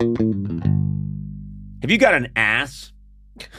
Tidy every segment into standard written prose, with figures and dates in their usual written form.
Have you got an ass?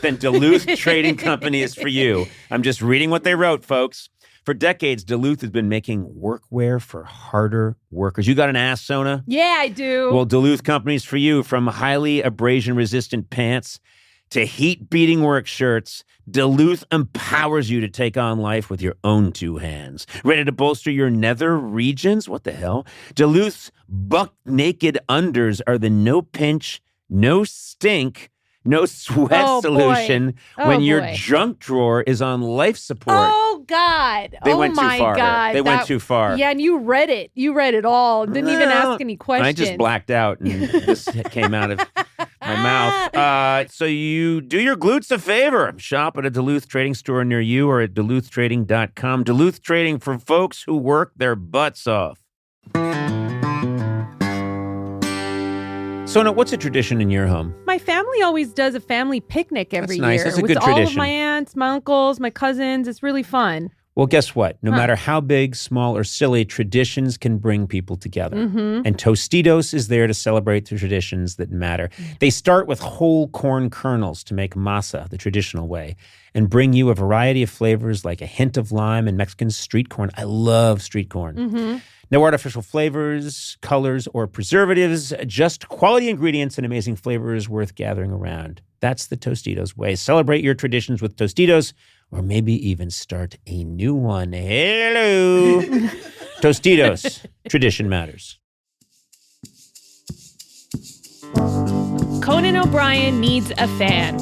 Then Duluth Trading Company is for you. I'm just reading what they wrote, folks. For decades, Duluth has been making workwear for harder workers. You got an ass, Sona? Yeah, I do. Well, Duluth Company's for you. From highly abrasion-resistant pants to heat-beating work shirts, Duluth empowers you to take on life with your own two hands. Ready to bolster your nether regions? What the hell? Duluth's buck-naked unders are the no-pinch, no stink, no sweat solution when your junk drawer is on life support. Oh, God. They went too far. God. They went too far. Yeah, and you read it. You read it all. Didn't even ask any questions. I just blacked out and this came out of my mouth. So you do your glutes a favor. Shop at a Duluth Trading store near you or at duluthtrading.com. Duluth Trading for folks who work their butts off. Sona, what's a tradition in your home? My family always does a family picnic every year. That's nice. That's a good with tradition. All of my aunts, my uncles, my cousins. It's really fun. Well, guess what? No matter how big, small, or silly, traditions can bring people together. Mm-hmm. And Tostitos is there to celebrate the traditions that matter. They start with whole corn kernels to make masa the traditional way and bring you a variety of flavors like a hint of lime and Mexican street corn. I love street corn. Mm-hmm. No artificial flavors, colors, or preservatives, just quality ingredients and amazing flavors worth gathering around. That's the Tostitos way. Celebrate your traditions with Tostitos, or maybe even start a new one. Hello! Tostitos. Tradition matters. Conan O'Brien needs a fan.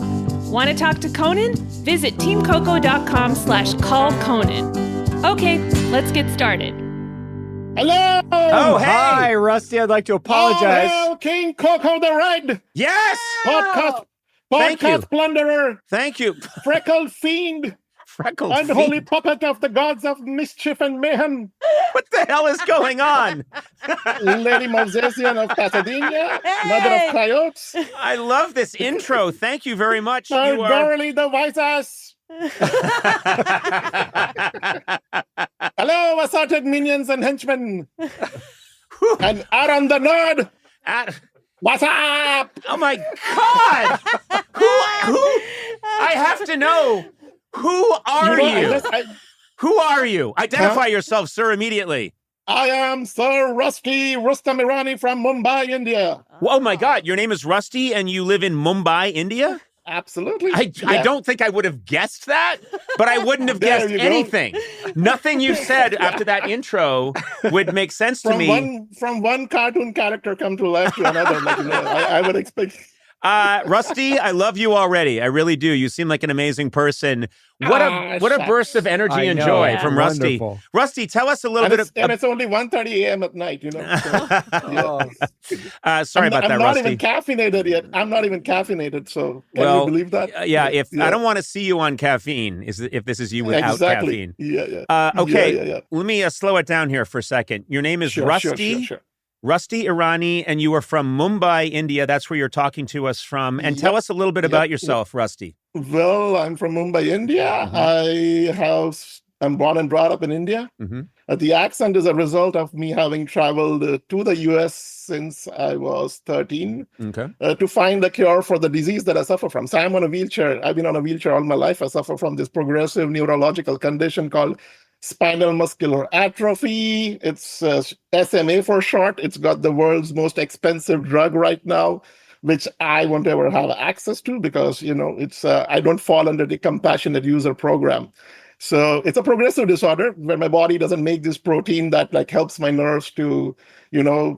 Want to talk to Conan? Visit teamcoco.com/callconan. Okay, let's get started. Hello! Oh, hey! Hi, Rusty. I'd like to apologize. Oh, King Coco the Red! Yes! Podcast plunderer! Thank you. Freckled fiend! Freckled Unholy puppet of the gods of mischief and mayhem! What the hell is going on? Lady Mosesian of Pasadena, mother of coyotes. I love this intro. Thank you very much. Verily the wise ass. Hello, assorted minions and henchmen. And Aaron the Nerd. What's up? Oh my God! Who? I have to know. Who are you? Who are you? Identify yourself, sir, immediately. I am Sir Rusty Rustam Irani from Mumbai, India. Oh my God! Your name is Rusty, and you live in Mumbai, India? Absolutely. I don't think I would have guessed that, but I wouldn't have guessed anything. Nothing you said after that intro would make sense to me. From one cartoon character come to life to another, I would expect. Rusty, I love you already. I really do. You seem like an amazing person. What a burst of energy and joy from Rusty. Wonderful. Rusty, tell us a little bit. And it's only 1:30 a.m. at night, So, sorry about that, Rusty. I'm not even caffeinated yet. I'm not even caffeinated. So can you believe that? I don't want to see you on caffeine. If this is you without caffeine. Okay. Let me slow it down here for a second. Your name is Rusty. Sure. Rusty Irani, and you are from Mumbai, India. That's where you're talking to us from. And tell us a little bit about yourself, Rusty. Well, I'm from Mumbai, India. Mm-hmm. I'm born and brought up in India. Mm-hmm. The accent is a result of me having traveled to the U.S. since I was 13 to find a cure for the disease that I suffer from. So I'm on a wheelchair. I've been on a wheelchair all my life. I suffer from this progressive neurological condition called spinal muscular atrophy. It's SMA for short. It's got the world's most expensive drug right now, which I won't ever have access to because, it's I don't fall under the compassionate user program. So it's a progressive disorder where my body doesn't make this protein that helps my nerves to,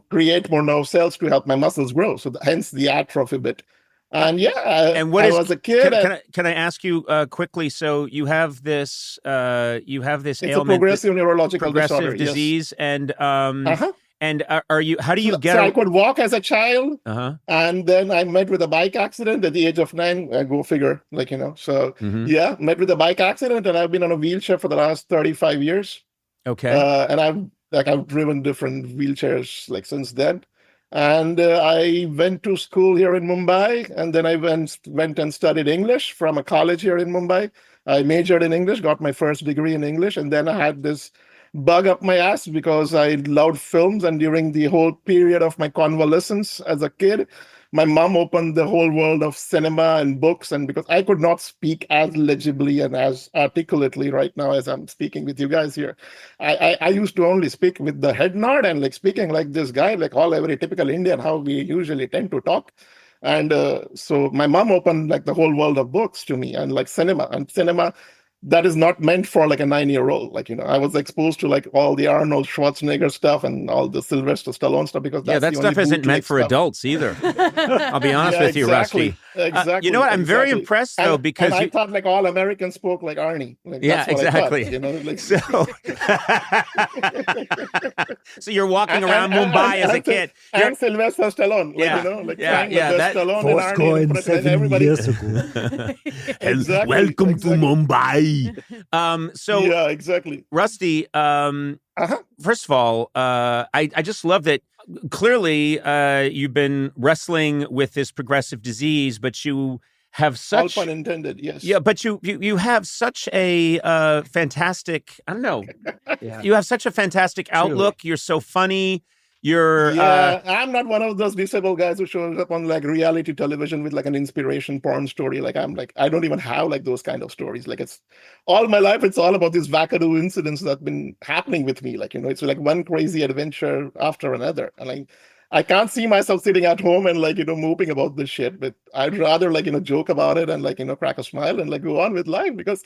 create more nerve cells to help my muscles grow. So hence the atrophy bit. And I was a kid. Can I ask you quickly? So you have this ailment, it's a progressive neurological disease, yes. And are you? How do you get? So I could walk as a child, and then I met with a bike accident at the age of 9. Go figure, So met with a bike accident, and I've been on a wheelchair for the last 35 years. Okay. And I've driven different wheelchairs since then. And I went to school here in Mumbai, and then I went and studied English from a college here in Mumbai. I majored in English, got my first degree in English, and then I had this bug up my ass because I loved films. And during the whole period of my convalescence as a kid, my mom opened the whole world of cinema and books. And because I could not speak as legibly and as articulately right now as I'm speaking with you guys here, I used to only speak with the head nod and like speaking like this guy, like all every typical Indian, how we usually tend to talk. And so my mom opened like the whole world of books to me and like cinema that is not meant for like a 9-year-old. Like, I was exposed to like all the Arnold Schwarzenegger stuff and all the Sylvester Stallone stuff because that's that stuff isn't meant for adults either. I'll be honest with you, Rusty. Exactly. You know what? I'm very impressed though, because I thought like all Americans spoke like Arnie. Like, yeah, that's what exactly. I thought, like, so you're walking around Mumbai as a kid. And Sylvester Stallone. Like, Stallone and Arnie. And everybody. Years ago. Exactly. Welcome to Mumbai. So yeah, exactly. Rusty, first of all, I just love that clearly you've been wrestling with this progressive disease, but you have such all pun intended, yes. Yeah, but you have such a fantastic, I don't know. You have such a fantastic outlook. You're so funny. I'm not one of those disabled guys who shows up on like reality television with like an inspiration porn story. Like I don't even have like those kind of stories. Like it's all my life. It's all about these wackadoo incidents that have been happening with me. Like, it's like one crazy adventure after another. And like, I can't see myself sitting at home and like, moping about this shit, but I'd rather like, joke about it and like, crack a smile and like go on with life because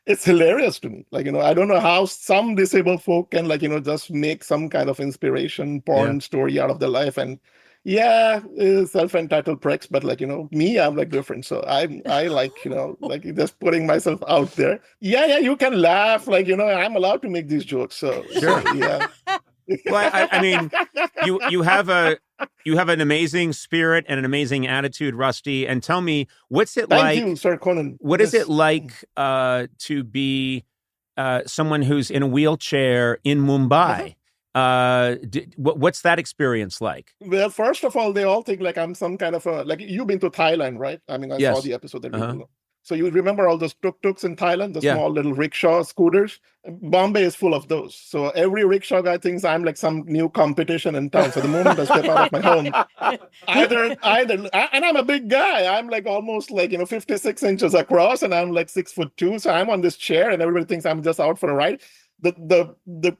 it's hilarious to me. Like, I don't know how some disabled folk can like, just make some kind of inspiration porn story out of their life. And self-entitled pricks, but like, me, I'm like different. So I like, like just putting myself out there. Yeah, you can laugh. Like, I'm allowed to make these jokes. So, sure. So, yeah. Well, I mean, you have an amazing spirit and an amazing attitude, Rusty. And tell me, what's it like? Thank you, Sir Conan. What is it like to be someone who's in a wheelchair in Mumbai? What's that experience like? Well, first of all, they all think like I'm some kind of like you've been to Thailand, right? I mean, I saw the episode that So you remember all those tuk-tuks in Thailand, the small little rickshaw scooters? Bombay is full of those. So every rickshaw guy thinks I'm like some new competition in town. So the moment I step out of my home, either, and I'm a big guy. I'm like almost like, 56 inches across and I'm like 6'2". So I'm on this chair and everybody thinks I'm just out for a ride. The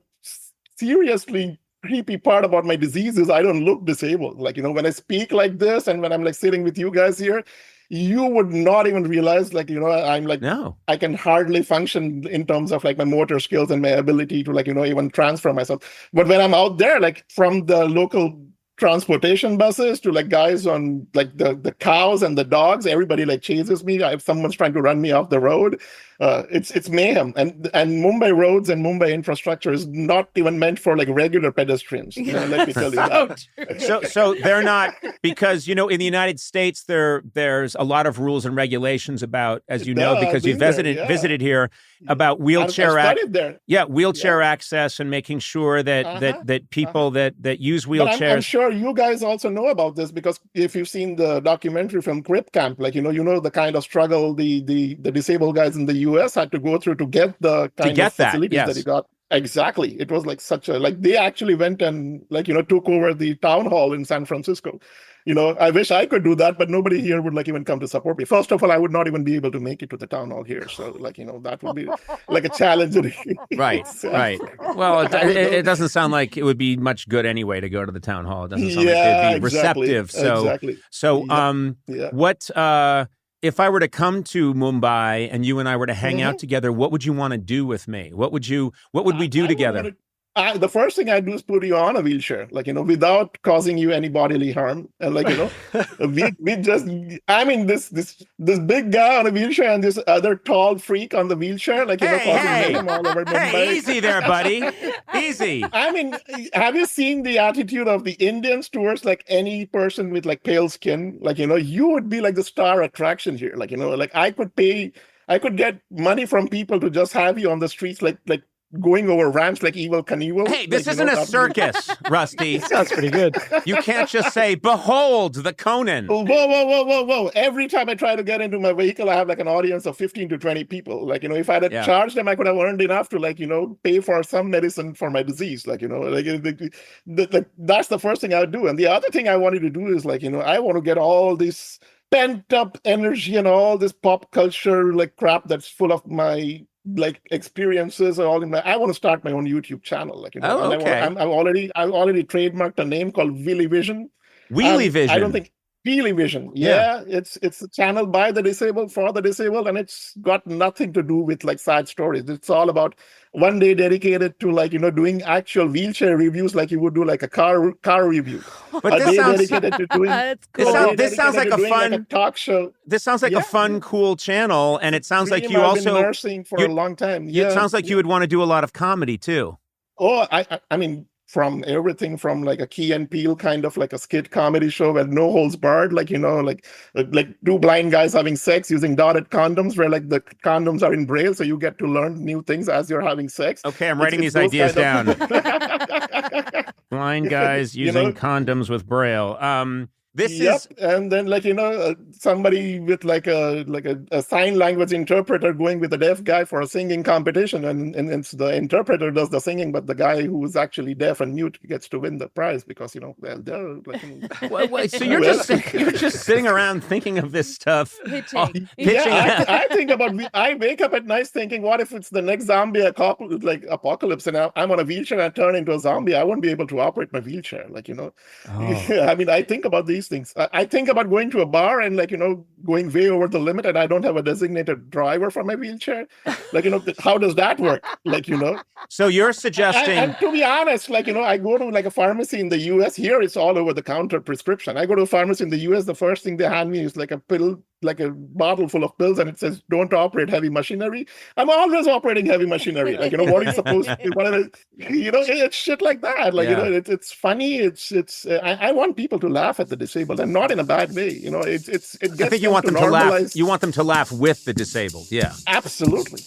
seriously creepy part about my disease is I don't look disabled. Like, when I speak like this and when I'm like sitting with you guys here, you would not even realize, like, I'm like, no, I can hardly function in terms of like my motor skills and my ability to like, even transfer myself. But when I'm out there, like from the local transportation buses to like guys on like the cows and the dogs, everybody like chases me. If someone's trying to run me off the road, it's mayhem. And Mumbai roads and Mumbai infrastructure is not even meant for like regular pedestrians. Let me tell you that. So they're not, because in the United States there's a lot of rules and regulations about, as you know, because you've visited here, about wheelchair access and making sure that that people that use wheelchairs. I'm sure you guys also know about this because if you've seen the documentary from Crip Camp, like the kind of struggle the disabled guys in the US had to go through to get the kind of facilities that he got. Exactly. It was like such a, like they actually went and like, took over the town hall in San Francisco. I wish I could do that, but nobody here would like even come to support me. First of all, I would not even be able to make it to the town hall here. So like, that would be like a challenge. Right. Well, it doesn't sound like it would be much good anyway to go to the town hall. It doesn't sound like they'd be receptive. What, if I were to come to Mumbai and you and I were to hang out together, what would you want to do with me? What would we do together? The first thing I do is put you on a wheelchair, like, without causing you any bodily harm. And like, we just, I mean, this big guy on a wheelchair and this other tall freak on the wheelchair, like, causing mayhem all over Mumbai. Hey, easy there, buddy. Easy. I mean, have you seen the attitude of the Indians towards like any person with like pale skin? Like, you would be like the star attraction here. Like, like I could get money from people to just have you on the streets, like going over ramps like Evel Knievel. Hey, this isn't a circus, Rusty. Sounds pretty good. You can't just say, behold, the Conan. Whoa. Every time I try to get into my vehicle, I have like an audience of 15 to 20 people. Like, if I had charged them, I could have earned enough to pay for some medicine for my disease. Like, that's the first thing I would do. And the other thing I wanted to do is I want to get all this pent up energy and all this pop culture crap that's full of my experiences and all in my. I want to start my own YouTube channel. Oh, okay. I've already trademarked a name called Wheelie Vision. Wheelie Vision. I don't think Wheelie Vision. Yeah, it's a channel by the disabled for the disabled, and it's got nothing to do with sad stories. It's all about one day dedicated to doing actual wheelchair reviews, like you would do a car review. But a day dedicated to doing. That's cool. This sounds like a fun talk show. This sounds like a fun, cool channel, and it sounds like you I've also been nursing for a long time. It sounds like you would want to do a lot of comedy too. Oh, I mean, from everything from a Key and Peele kind of a skit comedy show where no holds barred, like two blind guys having sex using dotted condoms, where the condoms are in braille, so you get to learn new things as you're having sex. Okay, I'm writing these ideas down. Blind guys using condoms with braille. And then somebody with a sign language interpreter going with a deaf guy for a singing competition, and the interpreter does the singing, but the guy who's actually deaf and mute gets to win the prize because they're so you're just sitting around thinking of this stuff. Pitching. I think about. I wake up at night thinking, what if it's the next zombie apocalypse, and I'm on a wheelchair and I turn into a zombie? I won't be able to operate my wheelchair. I mean, I think about these things. I think about going to a bar and going way over the limit, and I don't have a designated driver for my wheelchair. How does that work? So you're suggesting. And to be honest, I go to a pharmacy in the U.S. Here, it's all over the counter prescription. I go to a pharmacy in the U.S. The first thing they hand me is a pill, a bottle full of pills, and it says don't operate heavy machinery. I'm always operating heavy machinery. What are you supposed to do? It's shit like that. It's funny. I want people to laugh at the disabled, and not in a bad way. It gets. I think you want them to laugh. You want them to laugh with the disabled. Yeah, absolutely.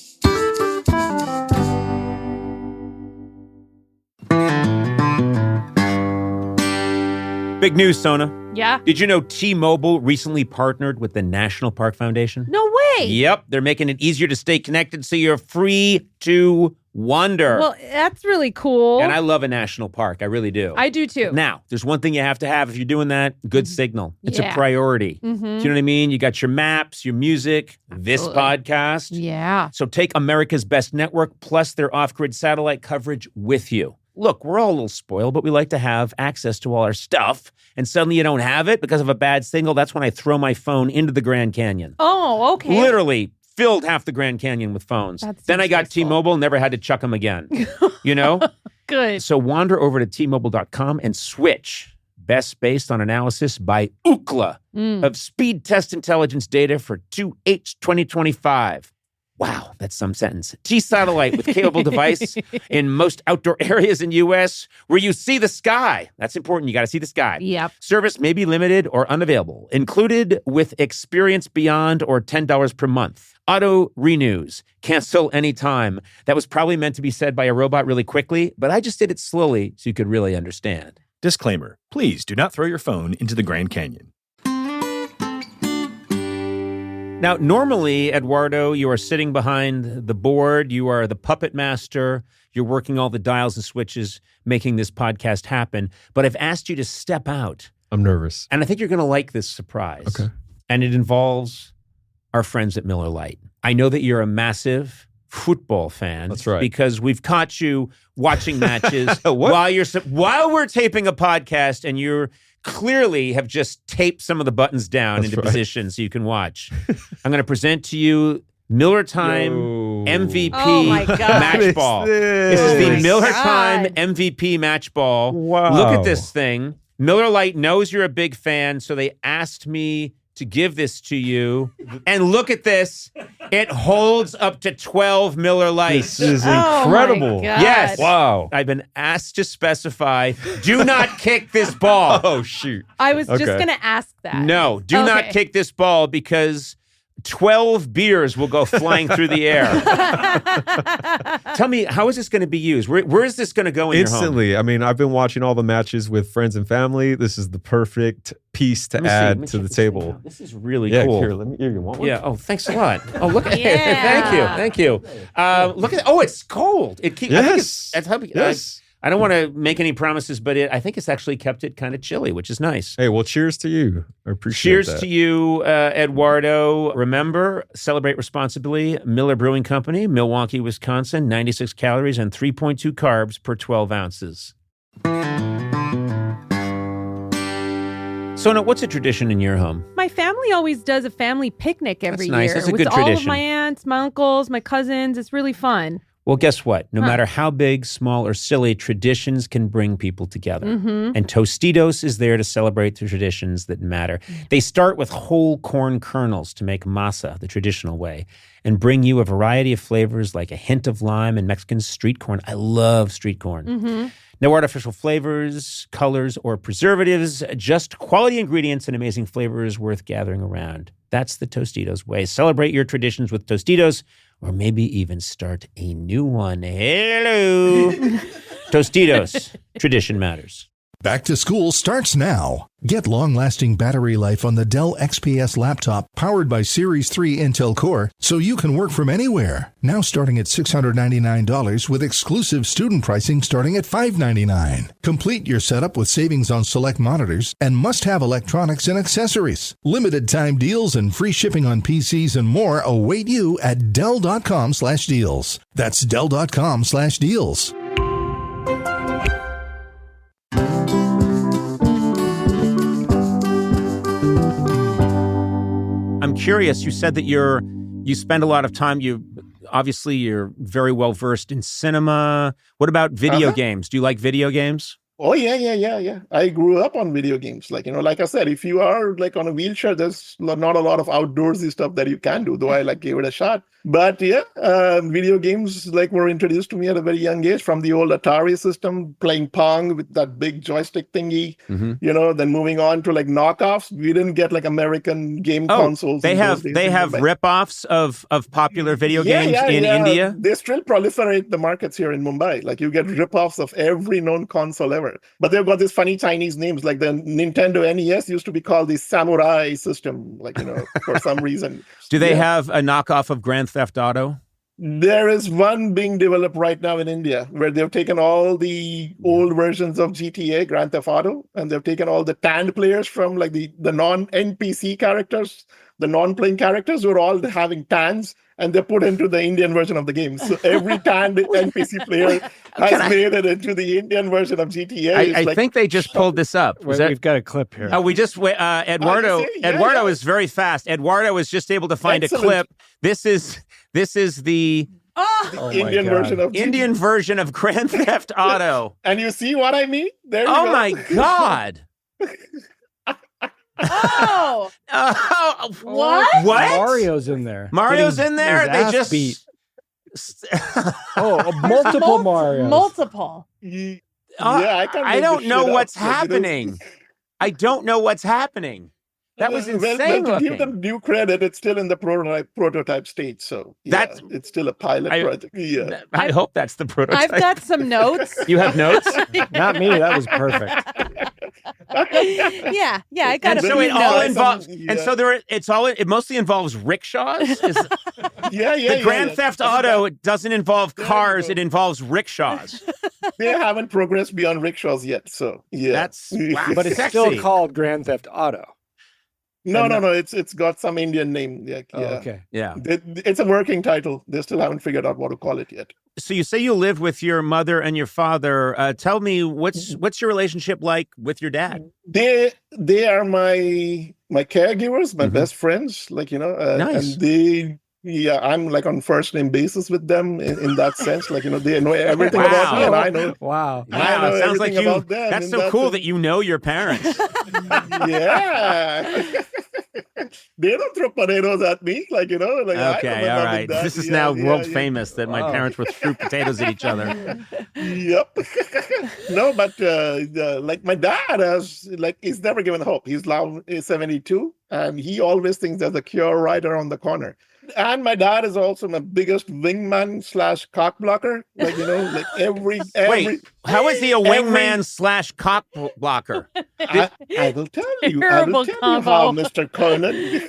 Big news, Sona. Yeah. Did you know T-Mobile recently partnered with the National Park Foundation? No way. Yep. They're making it easier to stay connected so you're free to wander. Well, that's really cool. And I love a national park. I really do. I do too. Now, there's one thing you have to have if you're doing that. Good signal. It's a priority. Mm-hmm. Do you know what I mean? You got your maps, your music, this podcast. Yeah. So take America's Best Network plus their off-grid satellite coverage with you. Look, we're all a little spoiled, but we like to have access to all our stuff. And suddenly you don't have it because of a bad signal. That's when I throw my phone into the Grand Canyon. Oh, okay. Literally filled half the Grand Canyon with phones. Then I got T-Mobile, never had to chuck them again. Good. So wander over to T-Mobile.com and switch. Best based on analysis by Ookla of speed test intelligence data for 2H 2025. Wow, that's some sentence. T-Satellite with capable device in most outdoor areas in U.S. where you see the sky. That's important. You got to see the sky. Yep. Service may be limited or unavailable. Included with Experience Beyond or $10 per month. Auto renews. Cancel anytime. That was probably meant to be said by a robot really quickly, but I just did it slowly so you could really understand. Disclaimer. Please do not throw your phone into the Grand Canyon. Now, normally, Eduardo, you are sitting behind the board. You are the puppet master. You're working all the dials and switches, making this podcast happen. But I've asked you to step out. I'm nervous. And I think you're going to like this surprise. Okay. And it involves our friends at Miller Lite. I know that you're a massive football fan. That's right. Because we've caught you watching matches while we're taping a podcast, and you're clearly have just taped some of the buttons down into position so you can watch. I'm going to present to you Miller Time MVP match ball. This is the Miller Time MVP match ball. Wow. Look at this thing. Miller Lite knows you're a big fan, so they asked me to give this to you. And look at this. It holds up to 12 Miller Lights. This is incredible. Oh my God. Yes. Wow. I've been asked to specify, do not kick this ball. Oh, shoot. I was just going to ask that. No, do not kick this ball because 12 beers will go flying through the air. Tell me, how is this going to be used? Where is this going to go in Instantly. your home? I mean, I've been watching all the matches with friends and family. This is the perfect piece to add to the table. This is really Yeah, cool. here, you want one? Yeah. Oh, thanks a lot. Oh, look at it. Yeah. Thank you. Look at it. Oh, it's cold. It keeps. Yes. Yes. I don't want to make any promises, but I think it's actually kept it kind of chilly, which is nice. Hey, well, cheers to you. I appreciate Cheers that. to you, Eduardo. Remember, celebrate responsibly. Miller Brewing Company, Milwaukee, Wisconsin, 96 calories and 3.2 carbs per 12 ounces. Sona, what's a tradition in your home? My family always does a family picnic every That's nice. year That's a with good all of tradition. my aunts, my uncles, my cousins. It's really fun. Well, guess what? No matter how big, small, or silly, traditions can bring people together. And Tostitos is there to celebrate the traditions that matter. They start with whole corn kernels to make masa the traditional way and bring you a variety of flavors like a hint of lime and Mexican street corn. I love street corn. No artificial flavors, colors, or preservatives, just quality ingredients and amazing flavors worth gathering around. That's the Tostitos way. Celebrate your traditions with Tostitos, or maybe even start a new one. Hello. Tostitos. Tradition matters. Back to school starts now. Get long-lasting battery life on the Dell XPS laptop powered by Series 3 Intel Core so you can work from anywhere. Now starting at $699 with exclusive student pricing starting at $599. Complete your setup with savings on select monitors and must-have electronics and accessories. Limited time deals and free shipping on PCs and more await you at Dell.com/deals. That's Dell.com/deals. I'm curious, you said that you spend a lot of time, obviously you're very well versed in cinema. What about video games? Do you like video games? Oh, yeah. I grew up on video games. Like I said, if you are like on a wheelchair, there's not a lot of outdoorsy stuff that you can do, though I gave it a shot. But yeah, video games were introduced to me at a very young age from the old Atari system, playing Pong with that big joystick thingy, then moving on to knockoffs. We didn't get American game consoles. They have rip-offs of popular video games in India. They still proliferate the markets here in Mumbai. You get rip-offs of every known console ever. But they've got these funny Chinese names, like the Nintendo NES used to be called the Samurai system, for some reason. Do they have a knockoff of Grand Theft Auto? There is one being developed right now in India where they've taken all the old versions of GTA, Grand Theft Auto, and they've taken all the tanned players from the non-NPC characters, the non-playing characters who are all having tans, and they're put into the Indian version of the game. So every tanned NPC player has made it into the Indian version of GTA. I think they just pulled this up. We've got a clip here. Oh, we just Eduardo. Eduardo is very fast. Eduardo was just able to find a clip. This is the Indian version of Indian version of Grand Theft Auto. And you see what I mean? There you Oh go. my God. What? Mario's in there. Mario's in there? They just beat. Multiple Marios. Multiple. Yeah, I don't know what's happening. I don't know what's happening. That was insane. To give them due credit, it's still in the prototype stage. So it's still a pilot project. Yeah. I hope that's the prototype. I've got some notes. You have notes? Not me. That was perfect. Yeah, I got And a so few it all notes. involves, and so it mostly involves rickshaws. The Grand Theft Auto it doesn't involve cars; it involves rickshaws. They haven't progressed beyond rickshaws yet. So That's wow. But it's still called Grand Theft Auto. No. It's got some Indian name. Yeah. Okay. Yeah. It's a working title. They still haven't figured out what to call it yet. So you say you live with your mother and your father. Tell me what's your relationship like with your dad? They are my caregivers, my best friends. Nice. And they. Yeah, I'm on first name basis with them in that sense. They know everything about me, and I know. Wow. I know It sounds like everything about them. That's so cool that you know your parents. Yeah. They don't throw potatoes at me, Okay, all right. This is now world famous that my parents would throw potatoes at each other. Yep. No, but my dad he's never given hope. He's now 72. And he always thinks there's a cure right around the corner. And my dad is also my biggest wingman / cock blocker. Like, like every Wait, how is he a wingman / cock blocker? I will tell you. Terrible How, combo. Mr. Conan.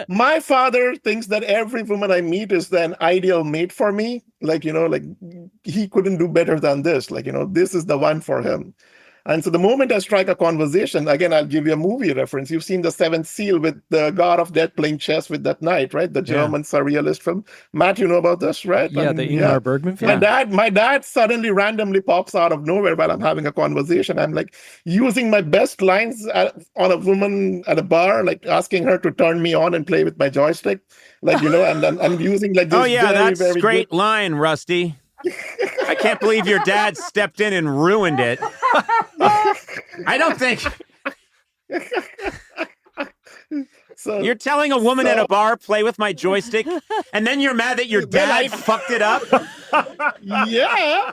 My father thinks that every woman I meet is an ideal mate for me. Like, like he couldn't do better than this. Like, this is the one for him. And so the moment I strike a conversation, again, I'll give you a movie reference. You've seen The Seventh Seal with the god of death playing chess with that knight, right? The German surrealist film. Matt, you know about this, right? Yeah, the Ingmar Bergman film. My dad suddenly randomly pops out of nowhere while I'm having a conversation. I'm like using my best lines on a woman at a bar, like asking her to turn me on and play with my joystick. Like, and I'm using like this that's a very great good line, Rusty. I can't believe your dad stepped in and ruined it. I don't think... So, you're telling a woman at a bar, play with my joystick, and then you're mad that your dad fucked it up? Yeah.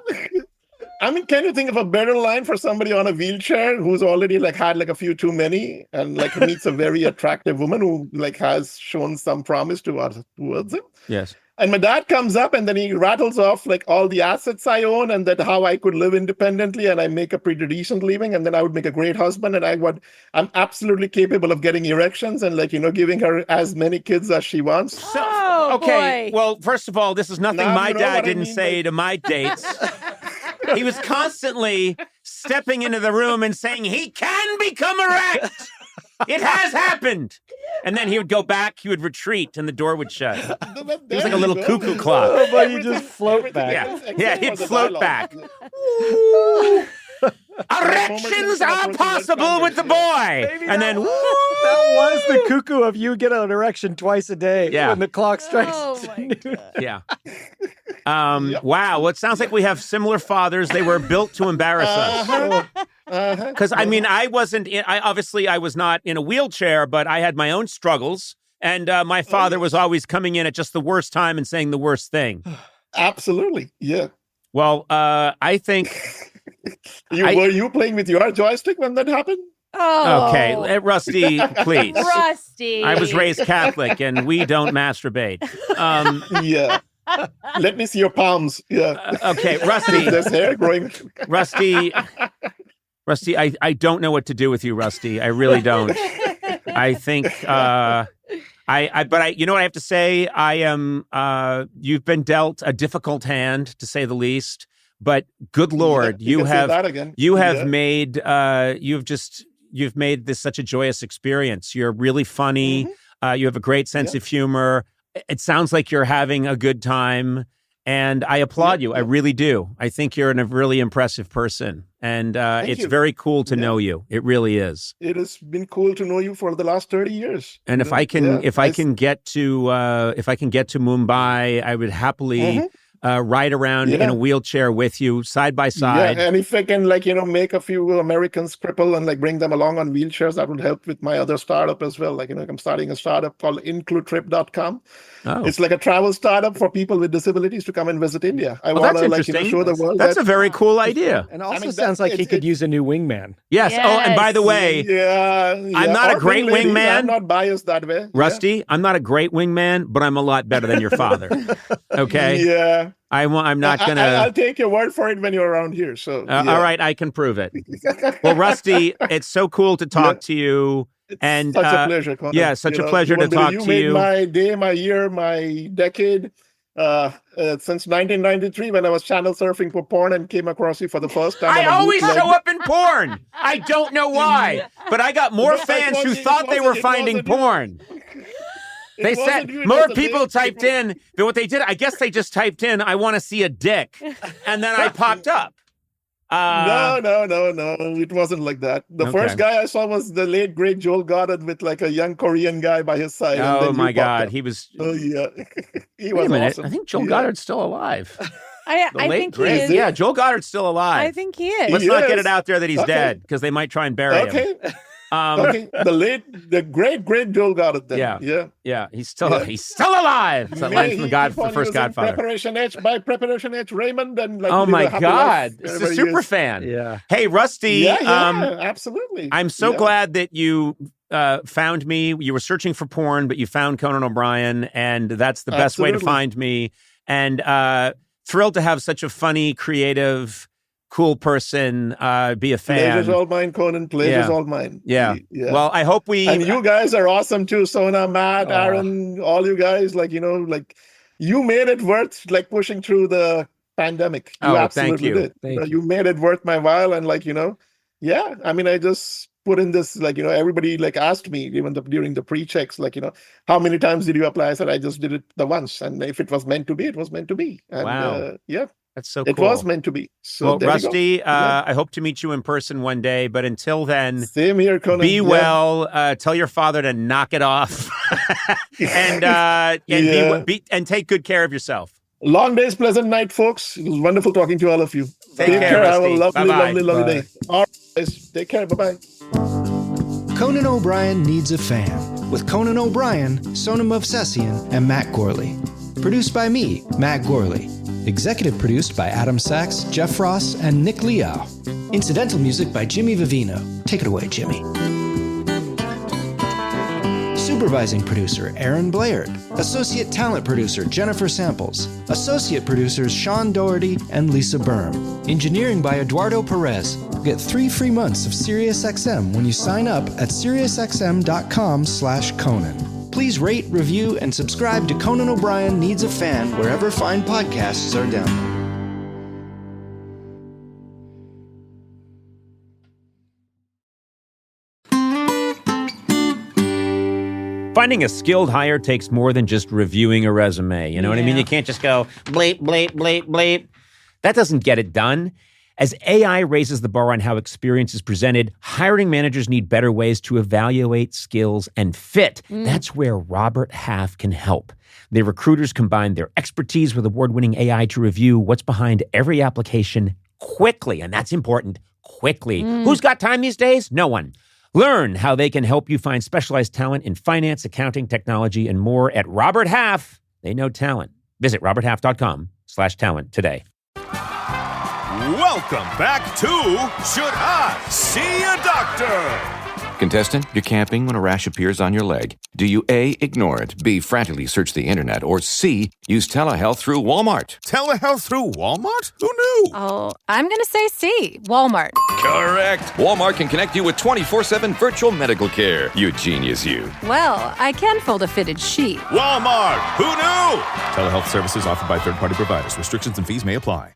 I mean, can you think of a better line for somebody on a wheelchair who's already had a few too many and meets a very attractive woman who has shown some promise towards him? Yes. And my dad comes up and then he rattles off all the assets I own and that how I could live independently and I make a pretty decent living and then I would make a great husband and I'm absolutely capable of getting erections and giving her as many kids as she wants. Oh, okay. boy. Well, first of all, this is nothing my dad didn't say to my dates. He was constantly stepping into the room and saying, he can become erect. It has happened. And then he would go back, he would retreat, and the door would shut. It was like a little cuckoo clock. Oh, but you just float back. Yeah, he'd float back. Erections are possible with the boy. And then, that was the cuckoo of you get an erection twice a day when the clock strikes. Oh, my God. Yeah. Wow. Well, it sounds like we have similar fathers. They were built to embarrass us. Because, I mean, I was not in a wheelchair, but I had my own struggles. And my father was always coming in at just the worst time and saying the worst thing. Absolutely. Yeah. Well, I think... Were you playing with your joystick when that happened? Oh. Okay, Rusty, please. Rusty. I was raised Catholic, and we don't masturbate. Yeah. Let me see your palms. Yeah. Okay, Rusty. There's hair growing. Rusty, I don't know what to do with you, Rusty. I really don't. I think, but you know what I have to say? I am, you've been dealt a difficult hand, to say the least. But good Lord, you have made you've made this such a joyous experience. You're really funny. You have a great sense of humor. It sounds like you're having a good time, and I applaud you. I really do. I think you're a really impressive person, and it's very cool to know you. It really is. It has been cool to know you for the last 30 years. And if I can get to Mumbai, I would happily. Ride around in a wheelchair with you, side by side. Yeah, and if I can, make a few Americans cripple and bring them along on wheelchairs, that would help with my other startup as well. I'm starting a startup called includetrip.com. Oh. It's like a travel startup for people with disabilities to come and visit India. I want to show the world. That's a very cool idea. And also sounds like he could use a new wingman. Yes. Oh, and by the way, I'm not a great wingman. I'm not biased that way. Rusty, I'm not a great wingman, but I'm a lot better than your father. Okay? Yeah. I'm not going to... I'll take your word for it when you're around here. So all right, I can prove it. Well, Rusty, it's so cool to talk to you. It's such a pleasure, Conan. Yeah, such a pleasure to talk to you. You made my day, my year, my decade. Since 1993, when I was channel surfing for porn and came across you for the first time. I always show up in porn. I don't know why, but I got more fans who thought they were finding porn. They said more people typed in, but what they did, I guess they just typed in, I want to see a dick. And then I popped up. No. It wasn't like that. The first guy I saw was the late, great Joel Goddard with a young Korean guy by his side. Oh, my God. He was... Oh, yeah. He was awesome. I think Joel Goddard's still alive. I think he is. Yeah, Joel Goddard's still alive. I think he is. Let's not get it out there that he's dead, because they might try and bury him. The great Joel got it then. Yeah. He's still alive. It's that line from the first Godfather. Preparation H, Raymond, and oh my God, it's a super fan. Yeah. Hey, Rusty. Absolutely. I'm so glad that you found me. You were searching for porn, but you found Conan O'Brien, and that's the best way to find me. And thrilled to have such a funny, creative, cool person be a fan. Pleasure's all mine, Conan. Pleasure's all mine. Yeah. Well, I hope And you guys are awesome too. Sona, Matt, Aaron, all you guys. You made it worth pushing through the pandemic. You absolutely did. You made it worth my while, and I just put in this, everybody asked me even during the pre-checks, how many times did you apply? I said, I just did it the once. And if it was meant to be, it was meant to be. And, wow. That's so cool. It was meant to be. So well, Rusty, I hope to meet you in person one day. But until then, same here, Conan. Be well. Tell your father to knock it off, and take good care of yourself. Long days, pleasant night, folks. It was wonderful talking to all of you. Take care. Have a lovely day. All right, guys. Take care. Bye-bye. Conan O'Brien Needs a Fan with Conan O'Brien, Sonam Movsesian, and Matt Gorley. Produced by me, Matt Gorley. Executive produced by Adam Sachs, Jeff Ross, and Nick Liao. Incidental music by Jimmy Vivino. Take it away, Jimmy. Supervising producer, Aaron Blaird. Associate talent producer, Jennifer Samples. Associate producers, Sean Doherty and Lisa Berm. Engineering by Eduardo Perez. Get 3 free months of SiriusXM when you sign up at SiriusXM.com/Conan. Please rate, review, and subscribe to Conan O'Brien Needs a Fan wherever fine podcasts are downloaded. Finding a skilled hire takes more than just reviewing a resume. You know what I mean? You can't just go bleep, bleep, bleep, bleep. That doesn't get it done. As AI raises the bar on how experience is presented, hiring managers need better ways to evaluate skills and fit. That's where Robert Half can help. Their recruiters combine their expertise with award-winning AI to review what's behind every application quickly, and that's important, quickly. Who's got time these days? No one. Learn how they can help you find specialized talent in finance, accounting, technology, and more at Robert Half. They know talent. Visit roberthalf.com/talent today. Welcome back to Should I See a Doctor? Contestant, you're camping when a rash appears on your leg. Do you A, ignore it, B, frantically search the internet, or C, use telehealth through Walmart? Telehealth through Walmart? Who knew? Oh, I'm going to say C, Walmart. Correct. Walmart can connect you with 24/7 virtual medical care. You genius, you. Well, I can fold a fitted sheet. Walmart. Who knew? Telehealth services offered by third-party providers. Restrictions and fees may apply.